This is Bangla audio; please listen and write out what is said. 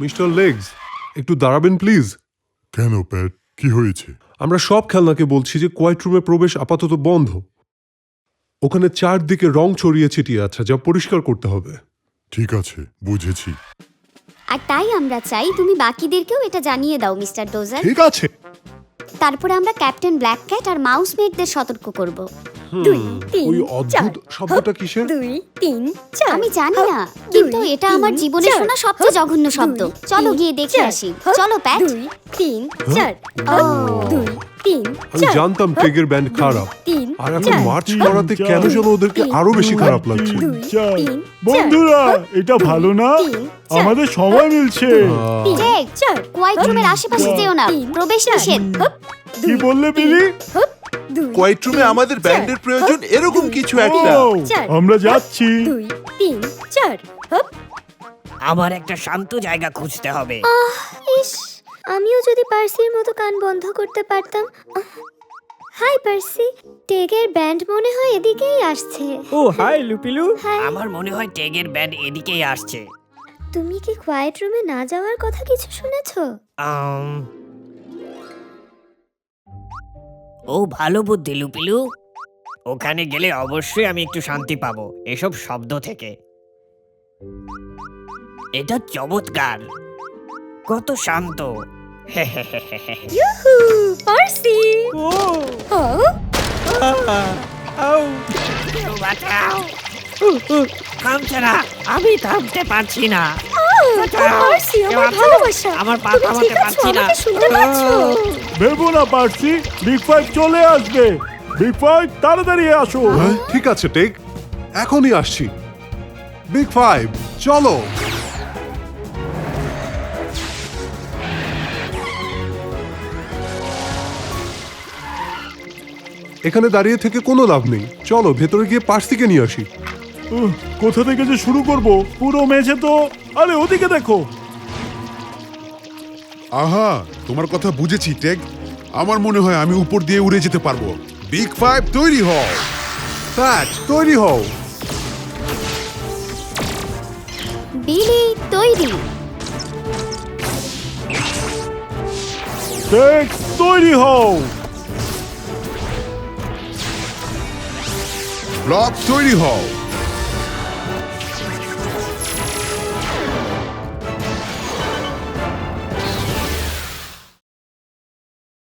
মিস্টার লেগস, একটু দাঁড়াবেন প্লিজ। কেন প্যাট, কি হয়েছে? আমরা সব খেলনাকে বলছি যে কোয়াইট রুমে প্রবেশ আপাতত বন্ধ। ওখানে চারদিকে রং ছড়িয়ে ছিটিয়ে আছে, যা পরিষ্কার করতে হবে। ঠিক আছে, বুঝেছি। আর তাই আমরা চাই তুমি বাকিদেরকেও এটা জানিয়ে দাও মিস্টার ডোজার। ঠিক আছে। তারপরে আমরা ক্যাপ্টেন ব্ল্যাক ক্যাট আর মাউস মেটদের সতর্ক করব। ওই অদ্ভুত শব্দটা কিসের? 2 3 4 আমি জানি না, কিন্তু এটা আমার জীবনে শোনা সবচেয়ে জঘন্য শব্দ। চলো গিয়ে দেখে আসি। চলো প্যাট। 2 3 4 ও 2 3 আমি জানতাম টেগের ব্যান্ড খারাপ, 3 আর এখন মার্চ করাতে কেন যেন ওদেরকে আরো বেশি খারাপ লাগছে। 3 বন্ধুরা, এটা ভালো না? আমাদের সময় মিলছে। টেগ, কোয়াইট রুমের আশেপাশে যেও না, প্রবেশ নিষেধ। কি বললে বিলি? কোয়াইট রুমে আমাদের ব্যান্ডের প্রয়োজন, এরকম কিছু একটা। ও, আমরা যাচ্ছি। 2 3 4 হপ। আমার একটা শান্ত জায়গা খুঁজতে হবে। ইস, আমিও যদি পার্সির মতো কান বন্ধ করতে পারতাম। হাই পার্সি, টেগের ব্যান্ড মনে হয় এদিকেই আসছে। ও হাই লুপিলু। আমার মনে হয় টেগের ব্যান্ড এদিকেই আসছে। তুমি কি কোয়াইট রুমে না যাওয়ার কথা কিছু শুনেছো? ও ভালো বুদ্ধি লুপিলু। ওখানে গেলে অবশ্যই আমি একটু শান্তি পাবো এসব শব্দ থেকে। এটা চমৎকার, কত শান্ত। ইউহু, পার্সি। ও ও আউ বাঁচাও, থামছে না, আমি থামতে পারছি না। পার্সি, কেউ আমার আছো? ভালোবাসা। আমার পা তুমি থামাতে ঠিক আছো? পারছি না। আমাকে শুনতে পাচ্ছো? ভেবো না পার্সি, বিগ ফাইভ চলে আসবে। বিগ ফাইভ, তাড়াতাড়ি আসো। হ্যাঁ, ঠিক আছে টেগ, এখনই আসছি। বিগ ফাইভ, চলো। এখানে দাঁড়িয়ে থেকে কোনো লাভ নেই, চলো ভেতরে গিয়ে পার্সিকে নিয়ে আসি। কোথা থেকে যে শুরু করব? পুরো মেঝে তো। আরে ওদিকে দেখো। আহা, তোমার কথা বুঝেছি টেগ। আমার মনে হয় আমি উপর দিয়ে উড়ে যেতে পারবো। বিগ ফাইভ তৈরি হও। প্যাট, তৈরি হও। বিলি তৈরি। টেগ, তৈরি হও। ব্লক তৈরি হও।